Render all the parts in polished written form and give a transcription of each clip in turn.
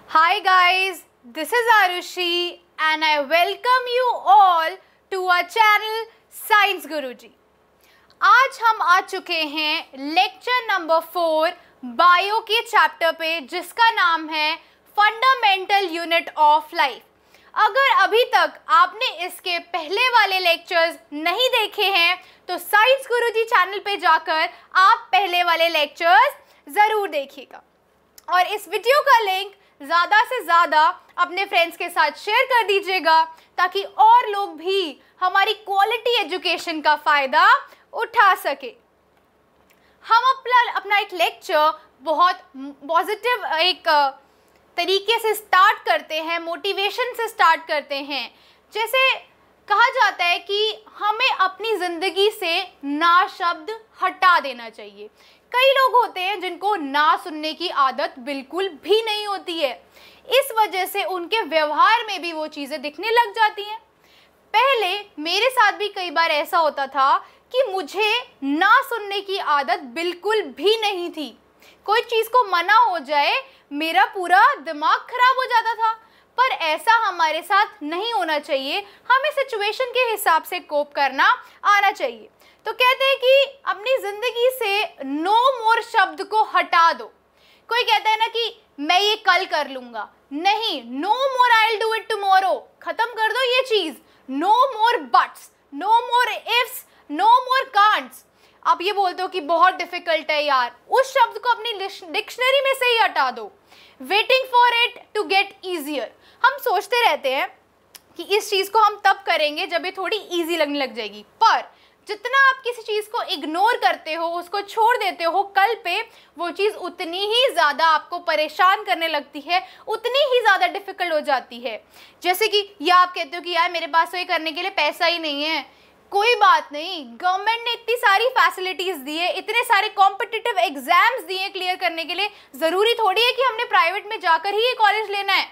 Hi guys, this is Arushi and I welcome you all to our channel Science Guruji। आज हम आ चुके हैं lecture number 4 bio के chapter पे, जिसका नाम है फंडामेंटल यूनिट ऑफ लाइफ। अगर अभी तक आपने इसके पहले वाले लेक्चर्स नहीं देखे हैं तो साइंस गुरुजी चैनल पे जाकर आप पहले वाले लेक्चर्स ज़रूर देखिएगा और इस वीडियो का लिंक ज़्यादा से ज़्यादा अपने फ्रेंड्स के साथ शेयर कर दीजिएगा ताकि और लोग भी हमारी क्वालिटी एजुकेशन का फ़ायदा उठा सके। हम अपना एक लेक्चर बहुत पॉजिटिव एक तरीके से स्टार्ट करते हैं, मोटिवेशन से स्टार्ट करते हैं। जैसे कहा जाता है कि हमें अपनी ज़िंदगी से ना शब्द हटा देना चाहिए। कई लोग होते हैं जिनको ना सुनने की आदत बिल्कुल भी नहीं होती है, इस वजह से उनके व्यवहार में भी वो चीज़ें दिखने लग जाती हैं। पहले मेरे साथ भी कई बार ऐसा होता था कि मुझे ना सुनने की आदत बिल्कुल भी नहीं थी। कोई चीज़ को मना हो जाए मेरा पूरा दिमाग खराब हो जाता था, पर ऐसा हमारे साथ नहीं होना चाहिए। हमें सिचुएशन के हिसाब से कोप करना आना चाहिए। तो कहते हैं कि अपनी ज़िंदगी से नो मोर शब्द को हटा दो। कोई कहता है ना कि मैं ये कल कर लूँगा, नहीं, no more I will do it tomorrow, ख़त्म कर दो ये चीज़। No more buts, no more ifs, no more can'ts. आप ये बोलते हो कि बहुत डिफ़िकल्ट है यार, उस शब्द को अपनी डिक्शनरी में से ही हटा दो। Waiting for it to get easier. हम सोचते रहते हैं कि इस चीज़ को हम तब करेंगे जब ये थोड़ी ईजी लगने लग जाएगी, पर जितना आप किसी चीज़ को इग्नोर करते हो, उसको छोड़ देते हो, कल पे वो चीज़ उतनी ही ज़्यादा आपको परेशान करने लगती है, उतनी ही ज़्यादा डिफ़िकल्ट हो जाती है। जैसे कि या आप कहते हो कि यार मेरे पास तो ये करने के लिए पैसा ही नहीं है। कोई बात नहीं, गवर्नमेंट ने इतनी सारी फैसिलिटीज़ दी है, इतने सारे कॉम्पिटिटिव एग्जाम्स दिए क्लियर करने के लिए। ज़रूरी थोड़ी है कि हमने प्राइवेट में जाकर ही ये कॉलेज लेना है,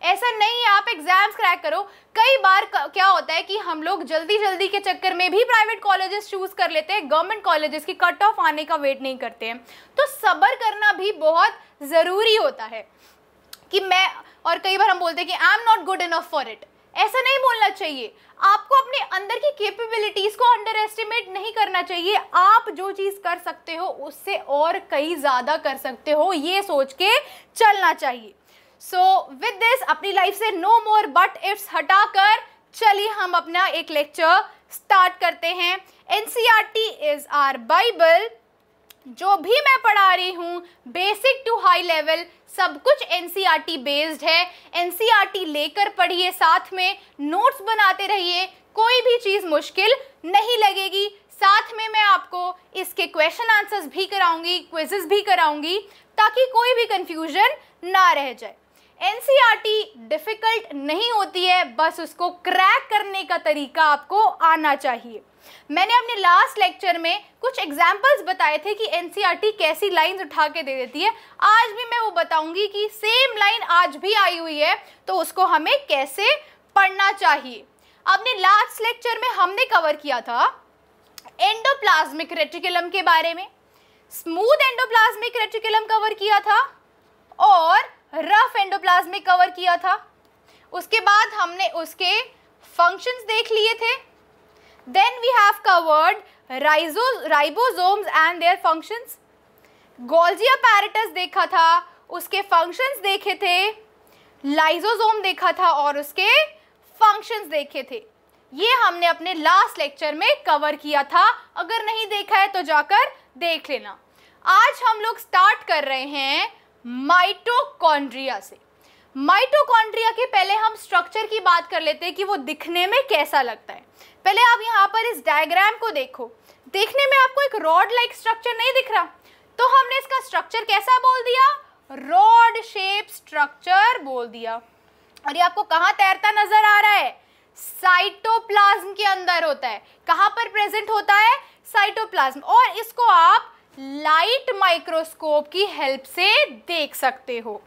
ऐसा नहीं है। आप एग्जाम्स क्रैक करो। कई बार क्या होता है कि हम लोग जल्दी के चक्कर में भी प्राइवेट कॉलेजेस चूज़ कर लेते हैं, गवर्नमेंट कॉलेजेस की कट ऑफ आने का वेट नहीं करते हैं। तो सब्र करना भी बहुत ज़रूरी होता है कि और कई बार हम बोलते हैं कि I am not good enough for it. ऐसा नहीं बोलना चाहिए। आपको अपने अंदर की कैपेबिलिटीज़ को अंडर एस्टिमेट नहीं करना चाहिए। आप जो चीज़ कर सकते हो उससे और कई ज़्यादा कर सकते हो, ये सोच के चलना चाहिए। सो विद दिस अपनी लाइफ से नो मोर बट इफ्स हटाकर चलिए हम अपना एक लेक्चर स्टार्ट करते हैं। NCERT is our Bible. जो भी मैं पढ़ा रही हूँ बेसिक टू हाई लेवल सब कुछ एनसीईआरटी बेस्ड है। एनसीईआरटी लेकर पढ़िए, साथ में नोट्स बनाते रहिए, कोई भी चीज़ मुश्किल नहीं लगेगी। साथ में मैं आपको इसके क्वेश्चन आंसर्स भी कराऊंगी, क्विजेस भी कराऊंगी, ताकि कोई भी कंफ्यूजन ना रह जाए। एनसीईआरटी डिफ़िकल्ट नहीं होती है, बस उसको क्रैक करने का तरीका आपको आना चाहिए। मैंने अपने लास्ट लेक्चर में कुछ एग्जाम्पल्स बताए थे कि एनसीईआरटी कैसी लाइंस उठा के दे देती है। आज भी मैं वो बताऊंगी कि सेम लाइन आज भी आई हुई है तो उसको हमें कैसे पढ़ना चाहिए। अपने लास्ट लेक्चर में हमने कवर किया था एंडोप्लाज्मिक रेटिकुलम के बारे में, स्मूथ एंडोप्लाज्मिक रेटिकुलम कवर किया था और रफ एंडोप्लाज्मिक कवर किया था। उसके बाद हमने उसके फंक्शंस देख लिए थे। Then we have covered ribosomes and their functions. Golgi apparatus देखा था, उसके फंक्शंस देखे थे। लाइसोसोम देखा था और उसके फंक्शंस देखे थे। ये हमने अपने लास्ट लेक्चर में कवर किया था। अगर नहीं देखा है तो जाकर देख लेना। आज हम लोग स्टार्ट कर रहे हैं माइटोकॉन्ड्रिया से। माइटोकॉन्ड्रिया के पहले हम स्ट्रक्चर की बात कर लेते हैं कि वो दिखने में कैसा लगता है। पहले आप यहाँ पर इस डायग्राम को देखो। देखने में आपको एक रॉड लाइक स्ट्रक्चर नहीं दिख रहा, तो हमने इसका स्ट्रक्चर कैसा बोल दिया? रॉड शेप स्ट्रक्चर बोल दिया। और ये आपको कहाँ तैरता नजर आ रहा है? साइटोप्लाज्म के अंदर होता है। कहाँ पर प्रेजेंट होता है? साइटोप्लाज्म। और इसको आप लाइट माइक्रोस्कोप की हेल्प से देख सकते हो।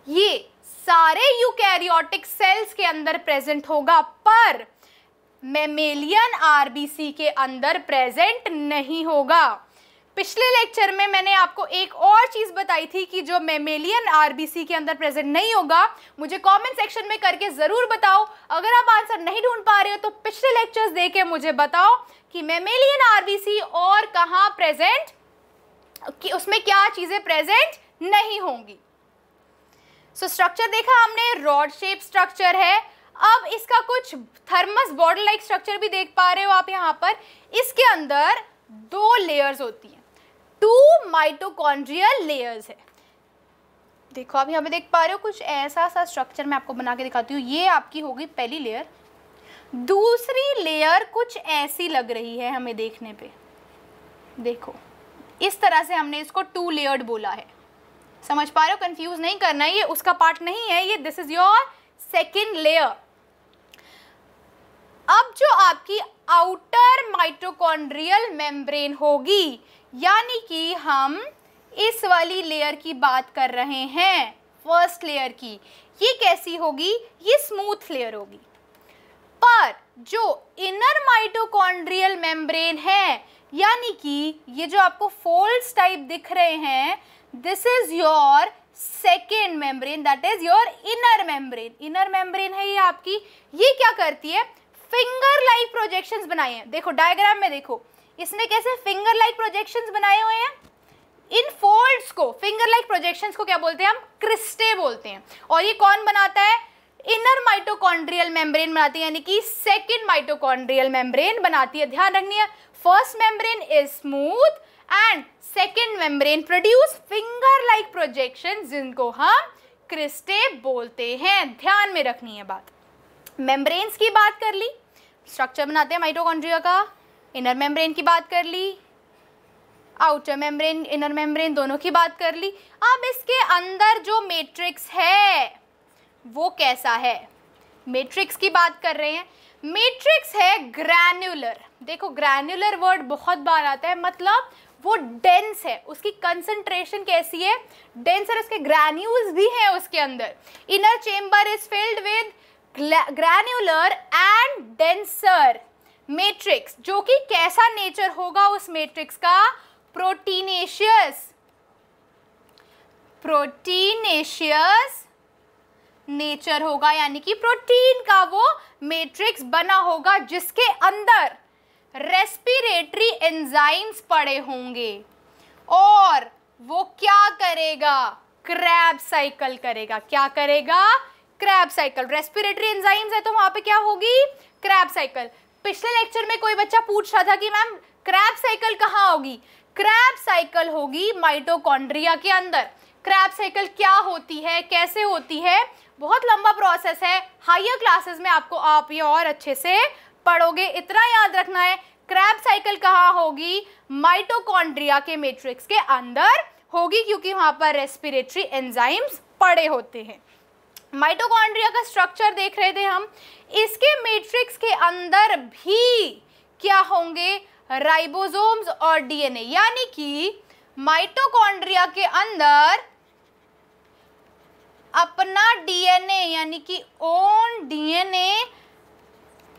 ये सारे यूकैरियोटिक सेल्स के अंदर प्रेजेंट होगा, पर मैमेलियन आरबीसी के अंदर प्रेजेंट नहीं होगा। पिछले लेक्चर में मैंने आपको एक और चीज़ बताई थी कि जो मैमेलियन आरबीसी के अंदर प्रेजेंट नहीं होगा, मुझे कमेंट सेक्शन में करके ज़रूर बताओ। अगर आप आंसर नहीं ढूंढ पा रहे हो तो पिछले लेक्चर्स देख के मुझे बताओ कि मैमेलियन आरबीसी और कहाँ प्रेजेंट, कि उसमें क्या चीज़ें प्रेजेंट नहीं होंगी। सो स्ट्रक्चर देखा हमने, रॉड शेप स्ट्रक्चर है। अब इसका कुछ थर्मस बॉटल लाइक स्ट्रक्चर भी देख पा रहे हो आप यहाँ पर। इसके अंदर 2 लेयर्स होती हैं, 2 माइटोकॉन्ड्रियल लेयर्स है। देखो आप यहाँ पे देख पा रहे हो कुछ ऐसा सा स्ट्रक्चर, मैं आपको बना के दिखाती हूँ। ये आपकी होगी पहली लेयर। दूसरी लेयर कुछ ऐसी लग रही है हमें देखने पे, देखो इस तरह से हमने इसको 2 लेयर्ड बोला है। समझ पा रहे हो, कंफ्यूज नहीं करना है, ये उसका पार्ट नहीं है, ये this is your second layer. अब जो आपकी आउटर माइटोकॉन्ड्रियल मेम्ब्रेन होगी, यानी कि हम इस वाली लेयर की बात कर रहे हैं, फर्स्ट लेयर की, ये कैसी होगी? ये स्मूथ लेयर होगी। पर जो इनर माइटोकॉन्ड्रियल मेम्ब्रेन है, यानी कि ये जो आपको फोल्ड्स टाइप दिख रहे हैं, this is your second membrane, that is your inner membrane. Inner membrane है ये आपकी। ये क्या करती है? फिंगर लाइक प्रोजेक्शंस बनाए हैं। देखो डायग्राम में देखो, इसने कैसे फिंगर लाइक प्रोजेक्शंस बनाए हुए हैं। इन फोल्ड्स को, फिंगर लाइक प्रोजेक्शंस को क्या बोलते हैं हम? क्रिस्टे बोलते हैं। और ये कौन बनाता है? इनर माइटोकॉन्ड्रियल मेम्ब्रेन बनाती है, यानी कि सेकेंड माइटोकॉन्ड्रियल मेम्ब्रेन बनाती है। ध्यान रखनी है, first membrane is smooth and second membrane produce finger like projection, जिनको हम क्रिस्टे बोलते हैं। ध्यान में रखनी है बात। मेम्ब्रेन्स की बात कर ली, स्ट्रक्चर बनाते हैं माइटोकॉन्ड्रिया का। इनर मेम्ब्रेन की बात कर ली, आउटर मेम्ब्रेन इनर मेम्ब्रेन दोनों की बात कर ली। अब इसके अंदर जो मैट्रिक्स है वो कैसा है? मैट्रिक्स की बात कर रहे हैं। मैट्रिक्स है ग्रैन्युलर। देखो ग्रैन्युलर वर्ड बहुत बार आता है, मतलब वो डेंस है, उसकी कंसंट्रेशन कैसी है? डेंस है, उसके ग्रैन्यूल्स भी हैं उसके अंदर। Inner chamber is filled with granular and denser matrix. जो कि कैसा नेचर होगा उस मैट्रिक्स का? प्रोटीनेशियस, प्रोटीनेशियस नेचर होगा, यानी कि प्रोटीन का वो मैट्रिक्स बना होगा जिसके अंदर रेस्पिरेटरी एंजाइम्स पड़े होंगे। और वो क्या करेगा? क्रैब साइकिल करेगा। क्या करेगा? Krebs cycle. रेस्पिरेटरी एंजाइम्स है तो वहां पे क्या होगी? Krebs cycle. पिछले लेक्चर में कोई बच्चा पूछ रहा था कि मैम क्रैब साइकिल कहाँ होगी? क्रैब साइकिल होगी माइटोकॉन्ड्रिया के अंदर। क्रैब साइकिल क्या होती है, कैसे होती है? बहुत लंबा प्रोसेस है, हायर क्लासेस में आपको आप ये और अच्छे से पढ़ोगे। इतना याद रखना है, क्रैब साइकिल कहाँ होगी? माइटोकॉन्ड्रिया के मैट्रिक्स के अंदर होगी, क्योंकि वहां पर रेस्पिरेटरी एंजाइम्स पड़े होते हैं। माइटोकॉन्ड्रिया का स्ट्रक्चर देख रहे थे हम। इसके मैट्रिक्स के अंदर भी क्या होंगे? राइबोसोम्स और डीएनए, यानी कि माइटोकॉन्ड्रिया के अंदर अपना डीएनए, यानी कि own DNA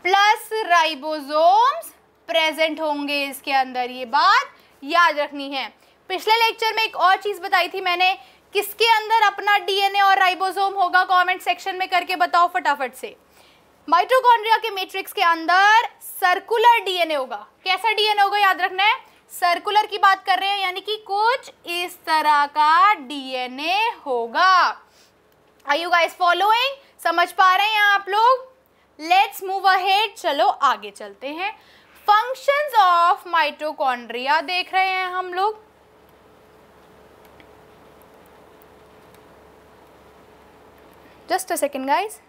plus ribosomes present होंगे इसके अंदर। ये बात याद रखनी है। पिछले लेक्चर में एक और चीज बताई थी मैंने, किसके अंदर अपना डीएनए और राइबोसोम होगा? कमेंट सेक्शन में करके बताओ फटाफट से। माइटोकॉन्ड्रिया के मैट्रिक्स के अंदर सर्कुलर डीएनए होगा। कैसा डीएनए होगा याद रखना है? सर्कुलर की बात कर रहे हैं, यानी कि कुछ इस तरह का डीएनए होगा। Are you guys following? समझ पा रहे हैं आप लोग? लेट्स मूव अहेड, चलो आगे चलते हैं। फंक्शंस ऑफ माइटोकॉन्ड्रिया देख रहे हैं हम लोग। Just a second guys.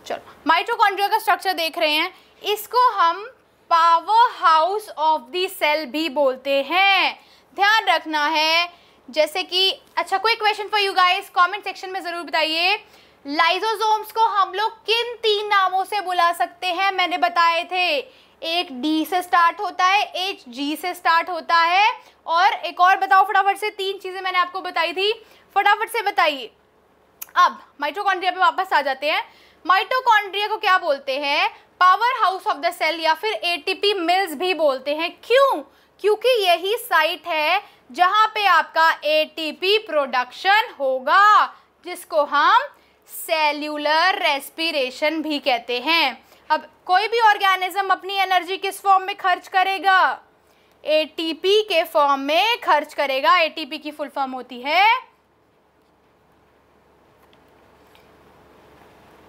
चलो माइटोकॉन्ड्रिया का स्ट्रक्चर देख रहे हैं। इसको हम power house of the cell भी बोलते हैं। ध्यान रखना है। जैसे कि अच्छा, कोई question for you guys, comment section में जरूर बताइए। लाइसोसोम्स को हम लोग किन 3 नामों से बुला सकते हैं? मैंने बताए थे, एक डी से स्टार्ट होता है, एच जी से स्टार्ट होता है, और एक और बताओ फटाफट से। 3 चीजें मैंने आपको बताई थी, फटाफट से बताइए। अब माइटोकॉन्ड्रिया पे वापस आ जाते हैं। माइटोकॉन्ड्रिया को क्या बोलते हैं? Power house of the cell या फिर एटीपी मिल्स भी बोलते हैं। क्यों? क्योंकि यही साइट है जहां पे आपका एटीपी प्रोडक्शन होगा, जिसको हम सेल्यूलर रेस्पिरेशन भी कहते हैं। अब कोई भी ऑर्गेनिज्म अपनी एनर्जी किस फॉर्म में खर्च करेगा? एटीपी के फॉर्म में खर्च करेगा। एटीपी की फुल फॉर्म होती है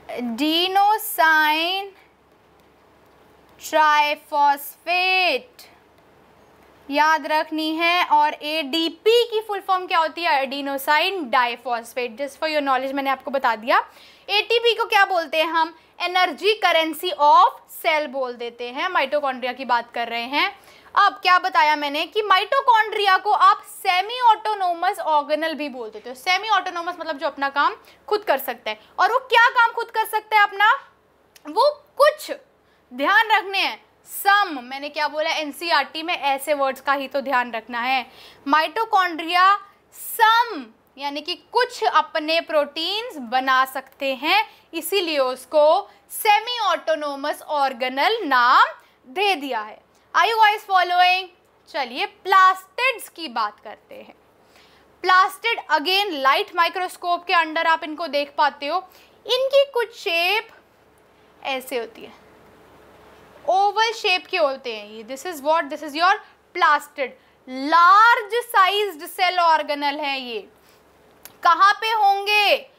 एडिनोसाइन ट्राइफॉस्फेट, याद रखनी है। और एडीपी की फुल फॉर्म क्या होती है? Adenosine diphosphate. Just for your knowledge मैंने आपको बता दिया। एटीपी को क्या बोलते हैं हम? एनर्जी करेंसी ऑफ सेल बोल देते हैं। माइटोकॉन्ड्रिया की बात कर रहे हैं। अब क्या बताया मैंने कि माइटोकॉन्ड्रिया को आप सेमी ऑटोनोमस ऑर्गेनल भी बोल देते हो। सेमी ऑटोनोमस मतलब जो अपना काम खुद कर सकता है। और वो क्या काम खुद कर सकता है अपना? वो कुछ ध्यान रखने हैं, सम। मैंने क्या बोला? एनसीईआरटी में ऐसे वर्ड्स का ही तो ध्यान रखना है। माइटोकॉन्ड्रिया सम यानी कि कुछ अपने प्रोटीन्स बना सकते हैं, इसीलिए उसको सेमी ऑटोनोमस ऑर्गेनल नाम दे दिया है। Are you guys following? चलिए प्लास्टिड्स की बात करते हैं। प्लास्टिड अगेन लाइट माइक्रोस्कोप के अंडर आप इनको देख पाते हो। इनकी कुछ शेप ऐसे होती है, ओवल शेप के होते हैं ये। This is what? This is your plastid. Large sized cell organelle है ये। कहाँ पे होंगे?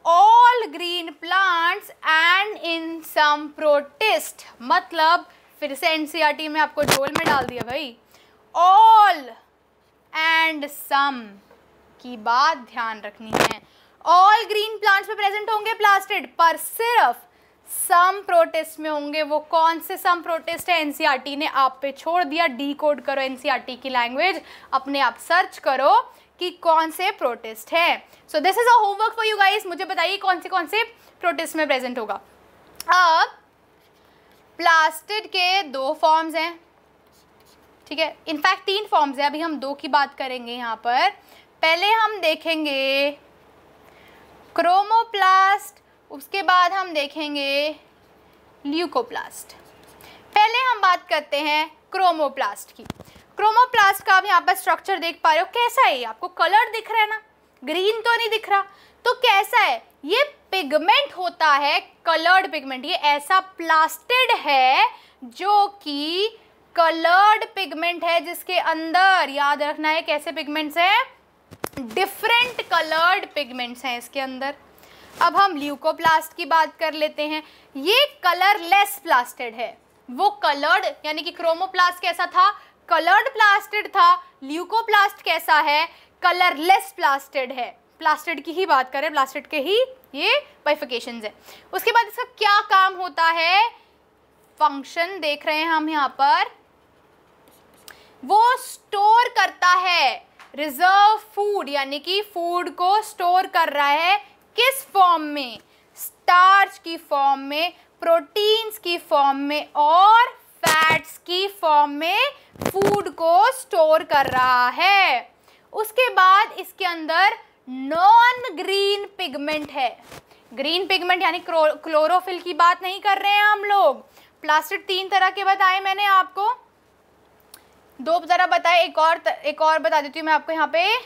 All green plants and in some protist. मतलब फिर से एनसीईआरटी में आपको झोल में डाल दिया भाई। ऑल एंड सम की बात ध्यान रखनी है। ऑल ग्रीन प्लांट्स में प्रेजेंट होंगे प्लास्टिड, पर सिर्फ सम प्रोटिस्ट में होंगे। वो कौन से सम प्रोटिस्ट है? एनसीईआरटी ने आप पे छोड़ दिया। डीकोड करो एनसीईआरटी की लैंग्वेज, अपने आप सर्च करो कि कौन से प्रोटिस्ट है। So this is a homework for you guys. मुझे बताइए कौन से प्रोटिस्ट में प्रेजेंट होगा। अब प्लास्टिड के दो फॉर्म्स हैं, ठीक है। इनफैक्ट 3 फॉर्म्स हैं, अभी हम 2 की बात करेंगे यहाँ पर। पहले हम देखेंगे क्रोमोप्लास्ट, उसके बाद हम देखेंगे ल्यूकोप्लास्ट। पहले हम बात करते हैं क्रोमोप्लास्ट की। क्रोमोप्लास्ट का आप यहाँ पर स्ट्रक्चर देख पा रहे हो। कैसा है ये? आपको कलर दिख रहा है ना, ग्रीन तो नहीं दिख रहा। तो कैसा है ये? पिगमेंट होता है, कलर्ड पिगमेंट। ये ऐसा प्लास्टिड है जो कि कलर्ड पिगमेंट है, जिसके अंदर याद रखना है कैसे पिगमेंट्स हैं? डिफरेंट कलर्ड पिगमेंट्स हैं इसके अंदर। अब हम ल्यूकोप्लास्ट की बात कर लेते हैं। ये कलरलेस प्लास्टिड है। वो कलर्ड यानी कि क्रोमोप्लास्ट कैसा था? कलर्ड प्लास्टिड था। ल्यूकोप्लास्ट कैसा है? कलरलेस प्लास्टिड है। प्लास्टिड की ही बात करें, प्लास्टिड के ही ये बाइफिकेशंस है। उसके बाद इसका क्या काम होता है? फंक्शन देख रहे हैं हम यहाँ पर। वो स्टोर करता है रिजर्व फूड, यानी कि फूड को स्टोर कर रहा है। किस फॉर्म में? स्टार्च की फॉर्म में, प्रोटीन्स की फॉर्म में और फैट्स की फॉर्म में फूड को स्टोर कर रहा है। उसके बाद इसके अंदर नॉन ग्रीन पिगमेंट है। ग्रीन पिगमेंट यानी क्लोरोफिल की बात नहीं कर रहे हैं हम लोग। प्लास्टिड 3 तरह के बताए मैंने आपको, 2 तरह बताए, एक और बता देती हूँ मैं आपको यहाँ पे।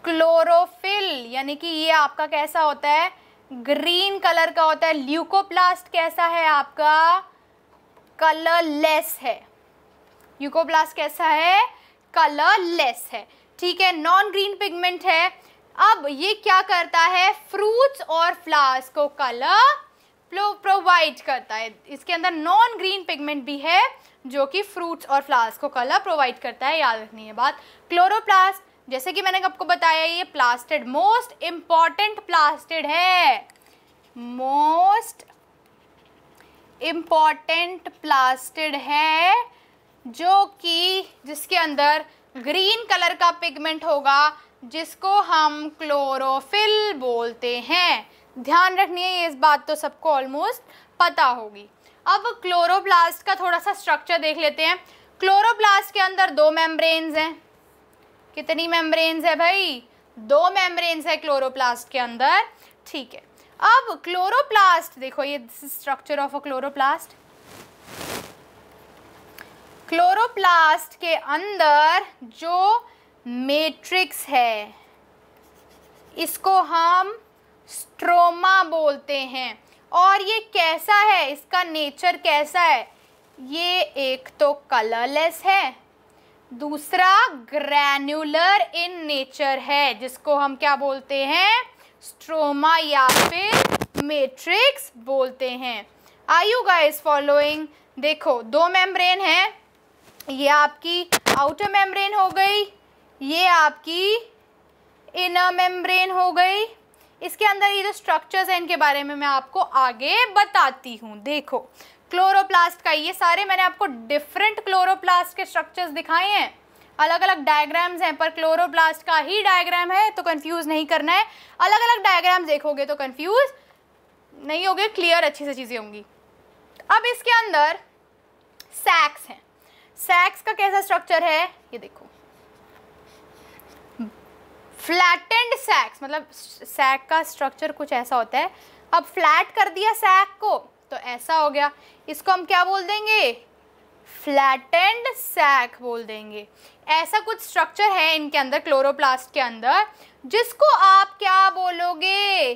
क्लोरोफिल यानी कि ये आपका कैसा होता है? ग्रीन कलर का होता है। ल्यूकोप्लास्ट कैसा है आपका? कलरलेस है। ल्यूकोप्लास्ट कैसा है? कलरलेस है, ठीक है। नॉन ग्रीन पिगमेंट है। अब ये क्या करता है? फ्रूट्स और फ्लावर्स को कलर प्रोवाइड करता है। इसके अंदर नॉन ग्रीन पिगमेंट भी है जो कि फ्रूट्स और फ्लावर्स को कलर प्रोवाइड करता है, याद रखनी है बात। क्लोरोप्लास्ट, जैसे कि मैंने आपको बताया, ये प्लास्टिड मोस्ट इंपॉर्टेंट प्लास्टिड है। मोस्ट इंपॉर्टेंट प्लास्टिड है जो कि जिसके अंदर ग्रीन कलर का पिगमेंट होगा, जिसको हम क्लोरोफिल बोलते हैं। ध्यान रखनी है, ये इस बात तो सबको ऑलमोस्ट पता होगी। अब क्लोरोप्लास्ट का थोड़ा सा स्ट्रक्चर देख लेते हैं। क्लोरोप्लास्ट के अंदर 2 मेम्ब्रेन्स हैं। कितनी मेम्ब्रेन्स है भाई? 2 मेम्ब्रेन्स है क्लोरोप्लास्ट के अंदर, ठीक है। अब क्लोरोप्लास्ट देखो, ये structure of a chloroplast. Chloroplast के अंदर जो मैट्रिक्स है इसको हम स्ट्रोमा बोलते हैं। और ये कैसा है, इसका नेचर कैसा है? ये एक तो कलरलेस है, दूसरा ग्रैन्युलर इन नेचर है, जिसको हम क्या बोलते हैं? स्ट्रोमा या फिर मैट्रिक्स बोलते हैं। Are you guys following? देखो, दो मेम्ब्रेन है, ये आपकी आउटर मेम्ब्रेन हो गई, ये आपकी इनर मेम्ब्रेन हो गई। इसके अंदर ये जो स्ट्रक्चर्स हैं इनके बारे में मैं आपको आगे बताती हूँ। देखो, क्लोरोप्लास्ट का ये सारे मैंने आपको डिफरेंट क्लोरोप्लास्ट के स्ट्रक्चर्स दिखाए हैं, अलग अलग डायग्राम्स हैं, पर क्लोरोप्लास्ट का ही डायग्राम है तो कंफ्यूज नहीं करना है। अलग अलग डायग्राम देखोगे तो कंफ्यूज नहीं होगे, क्लियर अच्छी से चीज़ें होंगी। अब इसके अंदर सैक्स हैं। सैक्स का कैसा स्ट्रक्चर है ये देखो, फ्लैटेंड सैक्स, मतलब सैक का स्ट्रक्चर कुछ ऐसा होता है। अब फ्लैट कर दिया सैक को तो ऐसा हो गया, इसको हम क्या बोल देंगे? फ्लैटेंड सैक बोल देंगे। ऐसा कुछ स्ट्रक्चर है इनके अंदर, क्लोरोप्लास्ट के अंदर, जिसको आप क्या बोलोगे?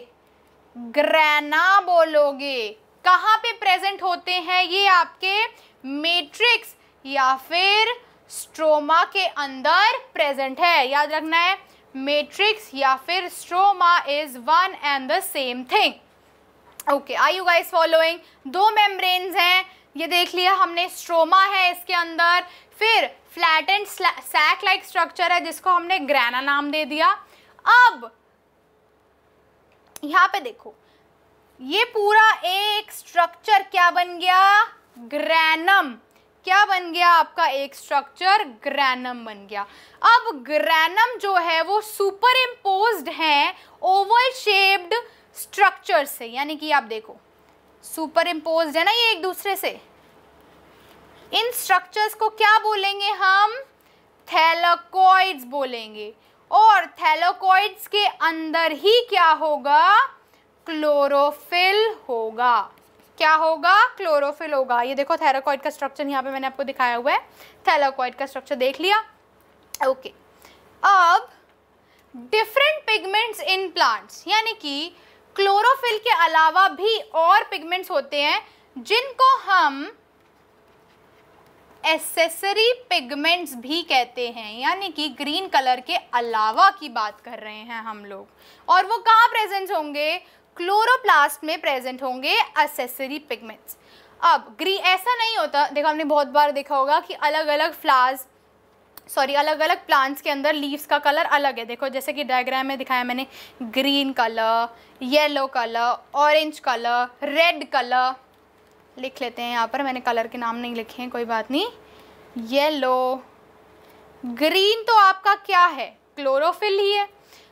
ग्रैना बोलोगे। कहाँ पे प्रेजेंट होते हैं ये? आपके मैट्रिक्स या फिर स्ट्रोमा के अंदर प्रेजेंट है। याद रखना है, मैट्रिक्स या फिर stroma is one and the same thing. Okay, are you guys following? दो मेम्ब्रेन्स हैं, ये देख लिया हमने, स्ट्रोमा है इसके अंदर, फिर फ्लैटेंड सैक लाइक स्ट्रक्चर है जिसको हमने ग्रैना नाम दे दिया। अब यहाँ पे देखो, ये पूरा एक स्ट्रक्चर क्या बन गया? ग्रैनम। क्या बन गया आपका? एक स्ट्रक्चर ग्रैनम बन गया। अब ग्रैनम जो है वो सुपर इम्पोज्ड है ओवल शेप्ड स्ट्रक्चर से, यानी कि आप देखो सुपर इम्पोज्ड है ना ये एक दूसरे से। इन स्ट्रक्चर्स को क्या बोलेंगे हम? थैलेकॉइड्स बोलेंगे। और थैलेकॉइड्स के अंदर ही क्या होगा? क्लोरोफिल होगा। क्या होगा? क्लोरोफिल होगा। ये देखो थैलेकॉइड का स्ट्रक्चर यहाँ पे मैंने आपको दिखाया हुआ है, थैलेकॉइड का स्ट्रक्चर देख लिया। ओके, अब डिफरेंट पिगमेंट्स इन प्लांट्स, यानी कि क्लोरोफिल के अलावा भी और पिगमेंट्स होते हैं जिनको हम एसेसरी पिगमेंट्स भी कहते हैं, यानी कि ग्रीन कलर के अलावा की बात कर रहे हैं हम लोग। और वो कहाँ प्रेजेंट होंगे? क्लोरोप्लास्ट में प्रेजेंट होंगे एसेसरी पिगमेंट्स। अब ग्रीन ऐसा नहीं होता, देखो हमने बहुत बार देखा होगा कि अलग अलग प्लांट्स के अंदर लीव्स का कलर अलग है। देखो जैसे कि डायग्राम में दिखाया मैंने, green colour, yellow colour, orange colour, red colour, लिख लेते हैं यहाँ पर, मैंने कलर के नाम नहीं लिखे हैं, कोई बात नहीं। येलो, ग्रीन तो आपका क्या है? क्लोरोफिल ही है।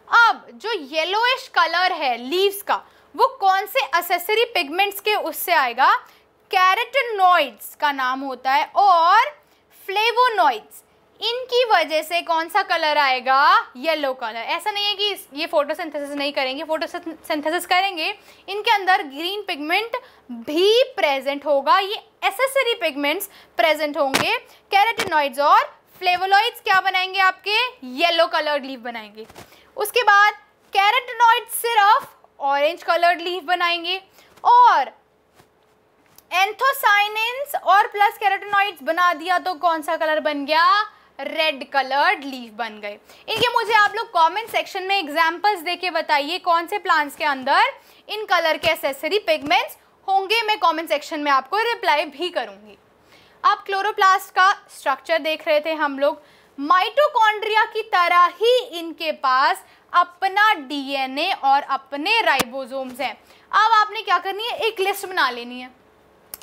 अब जो येलोइश कलर है लीव्स का, वो कौन से एसेसरी पिगमेंट्स के उससे आएगा? कैरोटीनॉइड्स का नाम होता है, और फ्लेवोनॉइड्स, इनकी वजह से कौन सा कलर आएगा? Yellow colour. ऐसा नहीं है कि ये फोटोसिंथेसिस नहीं करेंगे, फोटोसिंथेसिस करेंगे, इनके अंदर ग्रीन पिगमेंट भी प्रेजेंट होगा, ये एसेसरी पिगमेंट्स प्रेजेंट होंगे। कैरोटीनॉइड्स और फ्लेवोनॉइड्स क्या बनाएंगे? आपके येलो कलर्ड लीफ बनाएंगे। उसके बाद कैरोटीनॉइड्स सिर्फ ऑरेंज कलर्ड लीफ बनाएंगे, और एंथोसाइनिन्स और प्लस कैरोटीनॉइड्स बना दिया तो कौन सा कलर बन गया? रेड कलर्ड लीफ बन गए। इनके मुझे आप लोग कमेंट सेक्शन में एग्जांपल्स देके बताइए कौन से प्लांट्स के अंदर इन कलर के एसेसरी पिगमेंट्स होंगे। मैं कमेंट सेक्शन में आपको रिप्लाई भी करूंगी। आप क्लोरोप्लास्ट का स्ट्रक्चर देख रहे थे हम लोग। माइटोकॉन्ड्रिया की तरह ही इनके पास अपना डीएनए और अपने राइबोसोम्स हैं। अब आपने क्या करनी है? एक लिस्ट बना लेनी है।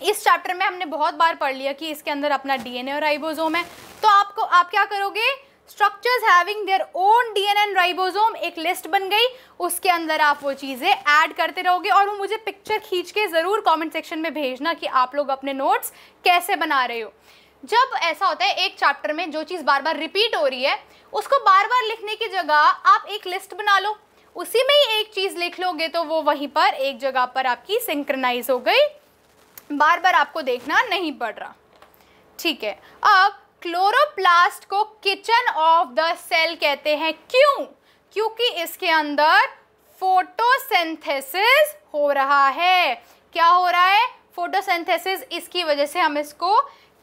इस चैप्टर में हमने बहुत बार पढ़ लिया कि इसके अंदर अपना डीएनए और राइबोसोम है, तो आप क्या करोगे? Structures having their own DNA and ribosome, एक लिस्ट बन गई, उसके अंदर आप वो चीज़ें ऐड करते रहोगे, और वो मुझे पिक्चर खींच के ज़रूर कमेंट सेक्शन में भेजना कि आप लोग अपने नोट्स कैसे बना रहे हो। जब ऐसा होता है एक चैप्टर में जो चीज़ बार बार रिपीट हो रही है, उसको बार बार लिखने की जगह आप एक लिस्ट बना लो, उसी में ही एक चीज़ लिख लोगे तो वो वहीं पर एक जगह पर आपकी सिंक्रोनाइज हो गई, बार बार आपको देखना नहीं पड़ रहा। ठीक है, अब क्लोरोप्लास्ट को किचन ऑफ द सेल कहते हैं। क्यों? क्योंकि इसके अंदर फोटोसिंथेसिस हो रहा है। क्या हो रहा है? फोटोसिंथेसिस। इसकी वजह से हम इसको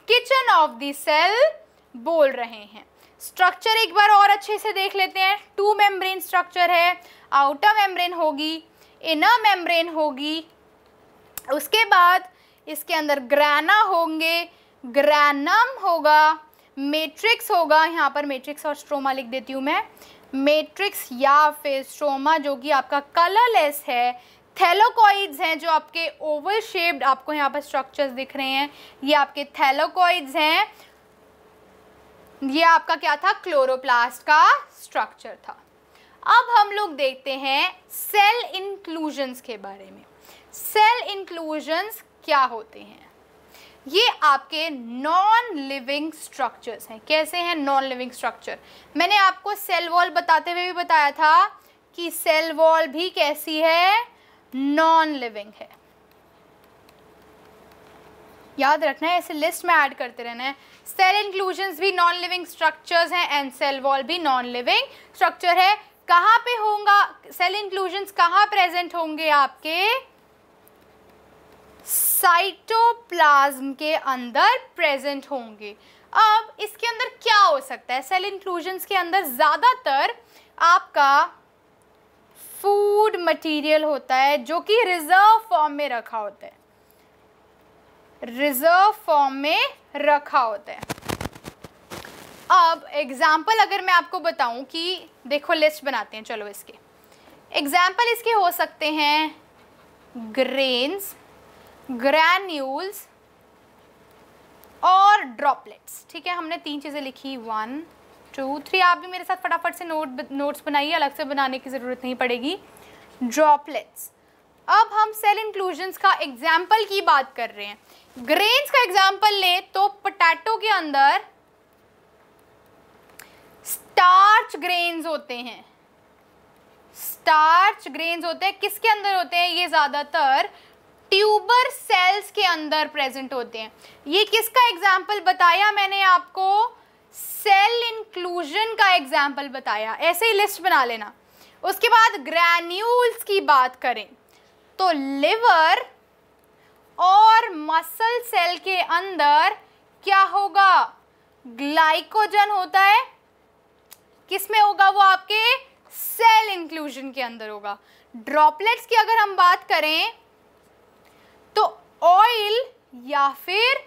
किचन ऑफ द सेल बोल रहे हैं। स्ट्रक्चर एक बार और अच्छे से देख लेते हैं। 2 मेम्ब्रेन स्ट्रक्चर है, आउटर मेम्ब्रेन होगी, इनर मेम्ब्रेन होगी, उसके बाद इसके अंदर ग्राना होंगे, ग्रैनम होगा, मैट्रिक्स होगा, यहाँ पर मैट्रिक्स और स्ट्रोमा लिख देती हूँ मैं, मैट्रिक्स या फिर स्ट्रोमा जो कि आपका कलरलेस है, थैलेकोइड्स हैं जो आपके ओवल शेप्ड आपको यहाँ पर स्ट्रक्चर्स दिख रहे हैं, ये आपके थैलेकोइड्स हैं। ये आपका क्या था? क्लोरोप्लास्ट का स्ट्रक्चर था। अब हम लोग देखते हैं सेल इंक्लूजन्स के बारे में। सेल इंक्लूजन्स क्या होते हैं? ये आपके नॉन लिविंग स्ट्रक्चर्स हैं। कैसे हैं नॉन लिविंग स्ट्रक्चर? मैंने आपको सेल वॉल बताते हुए भी बताया था कि सेल वॉल भी कैसी है? नॉन लिविंग है। याद रखना है, ऐसे लिस्ट में ऐड करते रहना है। सेल इंक्लूजन्स भी नॉन लिविंग स्ट्रक्चर्स हैं एंड सेल वॉल भी नॉन लिविंग स्ट्रक्चर है। कहाँ पे होगा सेल इंक्लूजन्स? कहाँ प्रेजेंट होंगे? आपके साइटोप्लाज्म के अंदर प्रेजेंट होंगे। अब इसके अंदर क्या हो सकता है? सेल इंक्लूजन्स के अंदर ज़्यादातर आपका फूड मटेरियल होता है जो कि रिजर्व फॉर्म में रखा होता है, रिजर्व फॉर्म में रखा होता है। अब एग्जाम्पल अगर मैं आपको बताऊं कि देखो लिस्ट बनाते हैं, चलो इसके एग्जाम्पल इसके हो सकते हैं ग्रेन्स, ग्रैन्यूल्स और ड्रॉपलेट्स। ठीक है, हमने 3 चीज़ें लिखी, 1 2 3। आप भी मेरे साथ फटाफट से नोट्स बनाइए, अलग से बनाने की ज़रूरत नहीं पड़ेगी। ड्रॉपलेट्स। अब हम सेल इंक्लूजन्स का एग्जाम्पल की बात कर रहे हैं। ग्रेन्स का एग्जाम्पल ले तो पोटैटो के अंदर स्टार्च ग्रेन्स होते हैं, स्टार्च ग्रेन्स होते हैं। किसके अंदर होते हैं? ये ज़्यादातर ट्यूबर सेल्स के अंदर प्रेजेंट होते हैं। ये किसका एग्जाम्पल बताया मैंने आपको? सेल इंक्लूजन का एग्जाम्पल बताया। ऐसे ही लिस्ट बना लेना। उसके बाद ग्रैन्यूल्स की बात करें तो लिवर और मसल सेल के अंदर क्या होगा? ग्लाइकोजन होता है। किस में होगा वो? आपके सेल इंक्लूजन के अंदर होगा। ड्रॉपलेट्स की अगर हम बात करें तो ऑयल या फिर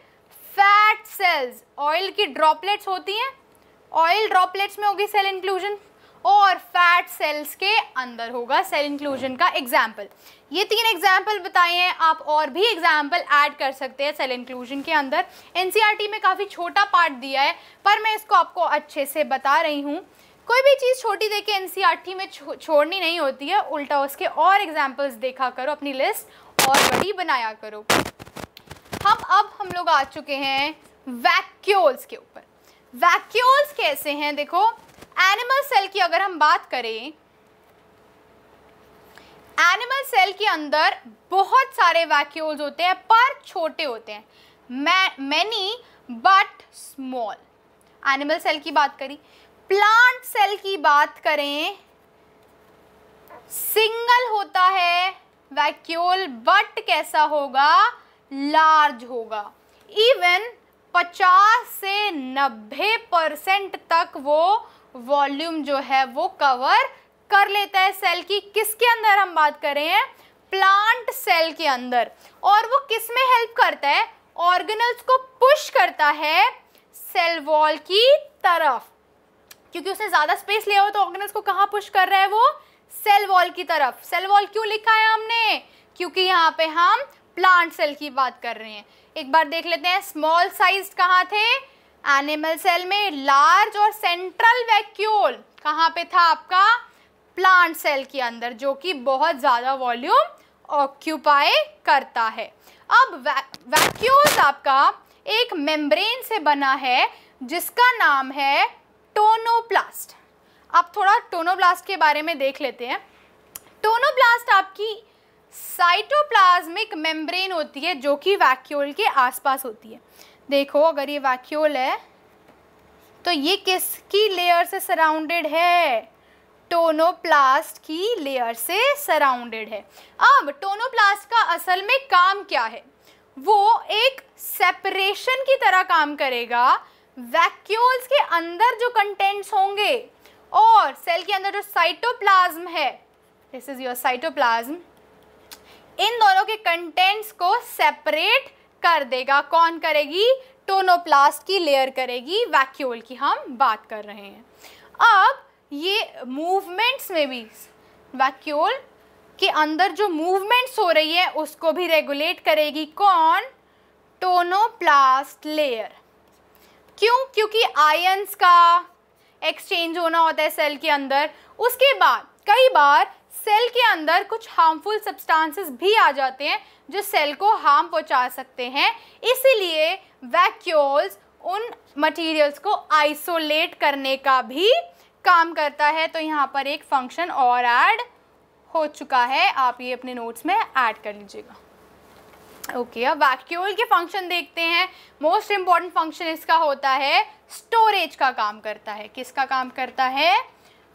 फैट सेल्स, ऑयल की ड्रॉपलेट्स होती हैं, ऑयल ड्रॉपलेट्स में होगी सेल इंक्लूजन, और फैट सेल्स के अंदर होगा सेल इंक्लूजन का एग्जाम्पल। ये 3 एग्जाम्पल बताए हैं, आप और भी एग्जाम्पल ऐड कर सकते हैं सेल इंक्लूजन के अंदर। एनसीईआरटी में काफ़ी छोटा पार्ट दिया है पर मैं इसको आपको अच्छे से बता रही हूँ। कोई भी चीज़ छोटी देख के एनसीईआरटी में छोड़नी नहीं होती है, उल्टा उसके और एग्जाम्पल्स देखा करो, अपनी लिस्ट और बड़ी बनाया करो। हम लोग आ चुके हैं वैक्यूल्स के ऊपर। वैक्यूल्स कैसे हैं? देखो, एनिमल सेल की अगर हम बात करें, एनिमल सेल के अंदर बहुत सारे वैक्यूल्स होते हैं पर छोटे होते हैं, many but small. Animal cell की बात करी। प्लांट सेल की बात करें, सिंगल होता है वैक्यूल बट कैसा होगा? लार्ज होगा। इवन 50 से 90% तक वो वॉल्यूम जो है वो कवर कर लेता है सेल की। किसके अंदर हम बात कर रहे हैं? प्लांट सेल के अंदर। और वो किस में हेल्प करता है? ऑर्गेनल्स को पुश करता है सेल वॉल की तरफ, क्योंकि उसने ज़्यादा स्पेस लिया हो तो ऑर्गेनल्स को कहाँ पुश कर रहा है वो? सेल वॉल की तरफ। सेल वॉल क्यों लिखा है हमने? क्योंकि यहाँ पे हम प्लांट सेल की बात कर रहे हैं। एक बार देख लेते हैं स्मॉल साइज कहाँ थे? एनिमल सेल में। लार्ज और सेंट्रल वैक्यूल कहाँ पे था आपका? प्लांट सेल के अंदर, जो कि बहुत ज़्यादा वॉल्यूम ऑक्यूपाई करता है। अब वैक्यूल्स आपका एक मेम्ब्रेन से बना है जिसका नाम है टोनोप्लास्ट। अब थोड़ा टोनोप्लास्ट के बारे में देख लेते हैं। टोनोब्लास्ट आपकी साइटोप्लाज्मिक मेम्ब्रेन होती है जो कि वैक्यूल के आसपास होती है। देखो अगर ये वैक्यूल है तो ये किसकी लेयर से सराउंडेड है? टोनोप्लास्ट की लेयर से सराउंडेड है। अब टोनोप्लास्ट का असल में काम क्या है? वो एक सेपरेशन की तरह काम करेगा। वैक्यूल्स के अंदर जो कंटेंट्स होंगे और सेल के अंदर जो साइटोप्लाज्म है, दिस इज योर साइटोप्लाज्म, इन दोनों के कंटेंट्स को सेपरेट कर देगा। कौन करेगी? टोनोप्लास्ट की लेयर करेगी, वैक्यूल की हम बात कर रहे हैं। अब ये मूवमेंट्स में भी वैक्यूल के अंदर जो मूवमेंट्स हो रही है उसको भी रेगुलेट करेगी। कौन? Tonoplast layer. क्यों? क्योंकि आयंस का एक्सचेंज होना होता है सेल के अंदर। उसके बाद कई बार सेल के अंदर कुछ हार्मफुल सब्सटेंसेस भी आ जाते हैं जो सेल को हार्म पहुंचा सकते हैं। इसीलिए वैक्यूल्स उन मटेरियल्स को आइसोलेट करने का भी काम करता है। तो यहाँ पर एक फंक्शन और ऐड हो चुका है, आप ये अपने नोट्स में ऐड कर लीजिएगा। ओके, अब वैक्यूल के फंक्शन देखते हैं। मोस्ट इम्पॉर्टेंट फंक्शन इसका होता है स्टोरेज का काम करता है। किसका काम करता है?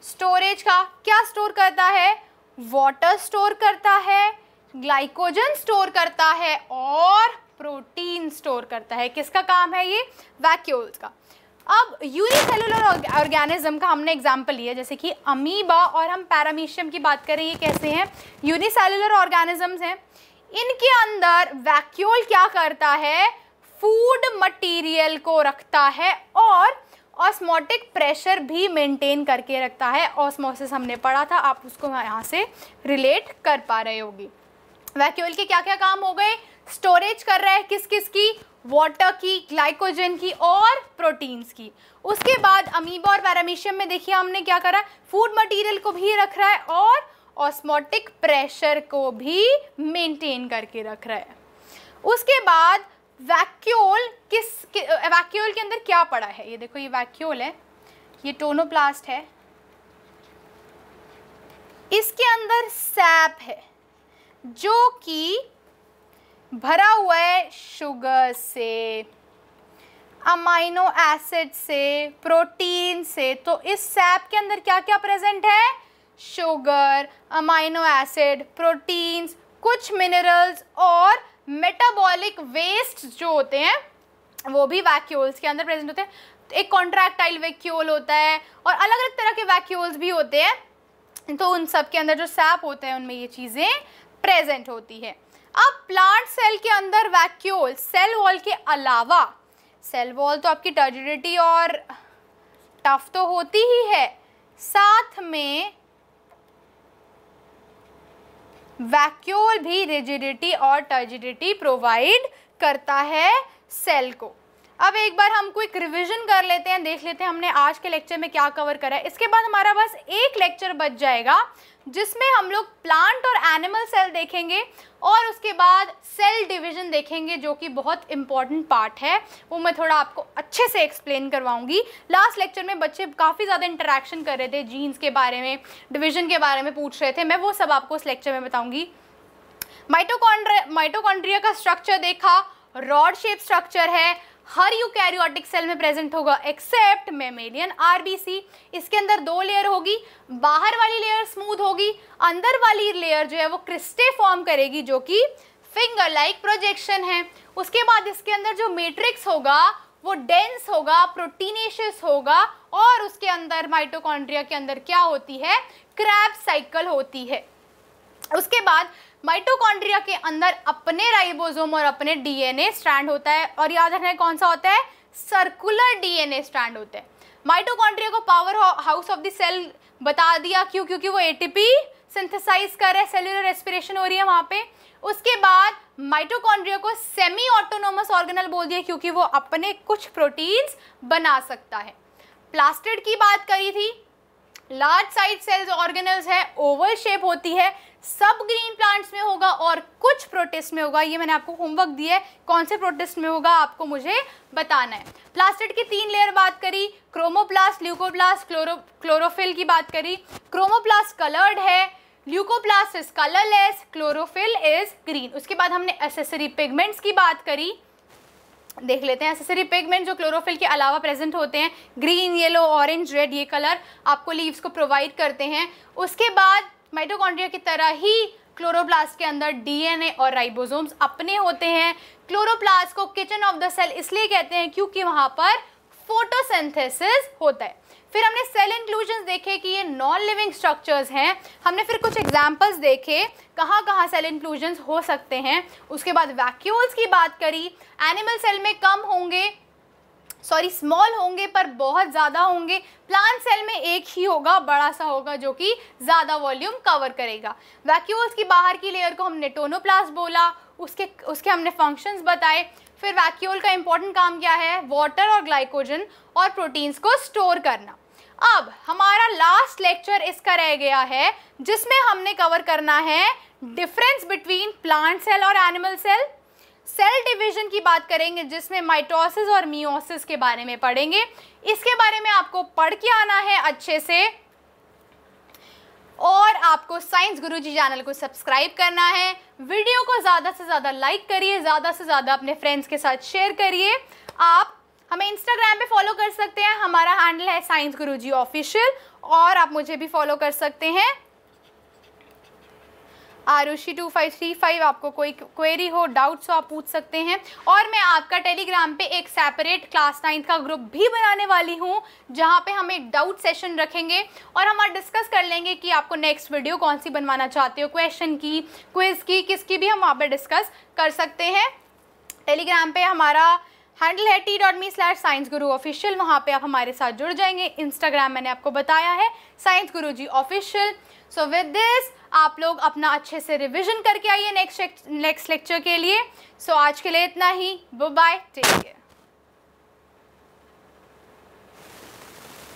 स्टोरेज का। क्या स्टोर करता है? वाटर स्टोर करता है, ग्लाइकोजन स्टोर करता है और प्रोटीन स्टोर करता है। किसका काम है ये? वैक्यूल्स का। अब यूनिसेलुलर ऑर्गेनिज्म का हमने एग्जाम्पल लिया, जैसे कि अमीबा और हम पैरामीशियम की बात करें, ये कैसे हैं? यूनिसेलुलर ऑर्गेनिजम्स हैं। इनके अंदर वैक्यूल क्या करता है? फूड मटेरियल को रखता है और ऑस्मोटिक प्रेशर भी मेंटेन करके रखता है। ऑस्मोसिस हमने पढ़ा था, आप उसको यहाँ से रिलेट कर पा रहे होगी। वैक्यूल के क्या क्या काम हो गए? स्टोरेज कर रहा है किस किस की? वाटर की, ग्लाइकोजन की और प्रोटीन्स की। उसके बाद अमीबा और पैरामीशियम में देखिए हमने क्या करा? फूड मटेरियल को भी रख रहा है और ऑस्मोटिक प्रेशर को भी मेंटेन करके रख रहा है। उसके बाद वैक्यूल वैक्यूल के अंदर क्या पड़ा है? ये देखो, ये वैक्यूल है, ये टोनोप्लास्ट है, इसके अंदर सैप है जो कि भरा हुआ है शुगर से, अमाइनो एसिड से, प्रोटीन से। तो इस सैप के अंदर क्या क्या प्रेजेंट है? शुगर, अमाइनो एसिड, प्रोटीन्स, कुछ मिनरल्स और मेटाबॉलिक वेस्ट जो होते हैं वो भी वैक्यूल्स के अंदर प्रेजेंट होते हैं। तो एक कॉन्ट्रैक्टाइल वैक्यूल होता है और अलग अलग तरह के वैक्यूल्स भी होते हैं। तो उन सब के अंदर जो सैप होते हैं उनमें ये चीज़ें प्रेजेंट होती है। अब प्लांट सेल के अंदर वैक्यूल सेल वॉल के अलावा, सेल वॉल तो आपकी टर्जिडिटी और टफ तो होती ही है, साथ में वैक्यूल भी रिजिडिटी और टर्जिडिटी प्रोवाइड करता है सेल को। अब एक बार हम क्विक रिवीजन कर लेते हैं, देख लेते हैं हमने आज के लेक्चर में क्या कवर करा है। इसके बाद हमारा बस एक लेक्चर बच जाएगा जिसमें हम लोग प्लांट और एनिमल सेल देखेंगे और उसके बाद सेल डिवीजन देखेंगे जो कि बहुत इंपॉर्टेंट पार्ट है। वो मैं थोड़ा आपको अच्छे से एक्सप्लेन करवाऊंगी। लास्ट लेक्चर में बच्चे काफ़ी ज़्यादा इंटरेक्शन कर रहे थे, जीन्स के बारे में, डिवीजन के बारे में पूछ रहे थे। मैं वो सब आपको इस लेक्चर में बताऊँगी। माइटोकॉन्ड्रिया का स्ट्रक्चर देखा, रॉड शेप स्ट्रक्चर है, हर यूकैरियोटिक सेल में प्रेजेंट होगा एक्सेप्ट मेमेलियन आरबीसी। इसके अंदर दो लेयर होगी, बाहर वाली लेयर स्मूथ होगी, अंदर वाली लेयर जो है वो क्रिस्टे फॉर्म करेगी जो कि फिंगर लाइक प्रोजेक्शन है। उसके बाद इसके अंदर जो मैट्रिक्स होगा वो डेंस होगा, प्रोटीनेशियस होगा और उसके अंदर माइटोकॉन्ड्रिया के अंदर क्या होती है? क्रैब्स साइकिल होती है। उसके बाद माइटोकॉन्ड्रिया के अंदर अपने राइबोसोम और अपने डीएनए स्ट्रैंड होता है और याद रखना है कौन सा होता है? सर्कुलर डीएनए स्ट्रैंड होता है। माइटोकॉन्ड्रिया को power house of the cell बता दिया, क्यों? क्योंकि वो एटीपी सिंथेसाइज कर रहा है, सेल्यूलर रेस्पिरेशन हो रही है वहाँ पे। उसके बाद माइटोकॉन्ड्रिया को सेमी ऑटोनोमस ऑर्गेनल बोल दिया क्योंकि वो अपने कुछ प्रोटीन्स बना सकता है। प्लास्टिड की बात करी थी, लार्ज साइज सेल्स ऑर्गेनल्स है, ओवल शेप होती है, सब ग्रीन प्लांट्स में होगा और कुछ प्रोटिस्ट में होगा। ये मैंने आपको होमवर्क दिया है, कौन से प्रोटिस्ट में होगा आपको मुझे बताना है। प्लास्टिड की 3 लेयर बात करी, क्रोमोप्लास्ट, ल्यूकोप्लास्ट, क्लोरोफिल की बात करी। क्रोमोप्लास्ट कलर्ड है, leucoplast is colourless, chlorophyll is green. उसके बाद हमने एसेसरी पिगमेंट्स की बात करी, देख लेते हैं एसेसरी पिगमेंट जो क्लोरोफिल के अलावा प्रेजेंट होते हैं, ग्रीन, येलो, ऑरेंज, रेड, ये कलर आपको लीव्स को प्रोवाइड करते हैं। उसके बाद माइटोकॉन्ड्रिया की तरह ही क्लोरोप्लास्ट के अंदर डीएनए और राइबोसोम्स अपने होते हैं। क्लोरोप्लास्ट को किचन ऑफ द सेल इसलिए कहते हैं क्योंकि वहाँ पर फोटोसिंथेसिस होता है। फिर हमने सेल इंक्लूजन्स देखे कि ये नॉन लिविंग स्ट्रक्चर्स हैं। हमने फिर कुछ एग्जांपल्स देखे कहाँ कहाँ सेल इंक्लूजन्स हो सकते हैं। उसके बाद वैक्यूल्स की बात करी, एनिमल सेल में कम होंगे, स्मॉल होंगे पर बहुत ज़्यादा होंगे। प्लांट सेल में एक ही होगा, बड़ा सा होगा जो कि ज़्यादा वॉल्यूम कवर करेगा। वैक्यूल्स की बाहर की लेयर को हमने टोनोप्लास्ट बोला, उसके हमने फंक्शंस बताए। फिर वैक्यूल का इंपॉर्टेंट काम क्या है, वाटर और ग्लाइकोजन और प्रोटीन्स को स्टोर करना। अब हमारा लास्ट लेक्चर इसका रह गया है जिसमें हमने कवर करना है डिफरेंस बिटवीन प्लांट सेल और एनिमल सेल। सेल डिवीजन की बात करेंगे जिसमें माइटोसिस और मियोसिस के बारे में पढ़ेंगे। इसके बारे में आपको पढ़ के आना है अच्छे से, और आपको साइंस गुरुजी चैनल को सब्सक्राइब करना है। वीडियो को ज़्यादा से ज़्यादा लाइक करिए, ज़्यादा से ज़्यादा अपने फ्रेंड्स के साथ शेयर करिए। आप हमें इंस्टाग्राम पे फॉलो कर सकते हैं, हमारा हैंडल है साइंस गुरुजी ऑफिशियल, और आप मुझे भी फॉलो कर सकते हैं आरुषि 2535। आपको कोई क्वेरी हो, डाउट्स हो, आप पूछ सकते हैं। और मैं आपका टेलीग्राम पे एक सेपरेट क्लास 9 का ग्रुप भी बनाने वाली हूँ जहाँ पे हम एक डाउट सेशन रखेंगे और हम डिस्कस कर लेंगे कि आपको नेक्स्ट वीडियो कौन सी बनवाना चाहते हो, क्वेश्चन की, क्विज़ की, किसकी भी हम वहाँ पर डिस्कस कर सकते हैं। टेलीग्राम पे हमारा हैंडल है t.me/scienceguru-official, वहाँ पे आप हमारे साथ जुड़ जाएंगे। इंस्टाग्राम मैंने आपको बताया है science Guruji official. So with this आप लोग अपना अच्छे से रिवीजन करके आइए नेक्स्ट लेक्चर के लिए। सो आज के लिए इतना ही, बाय बाय, टेक केयर।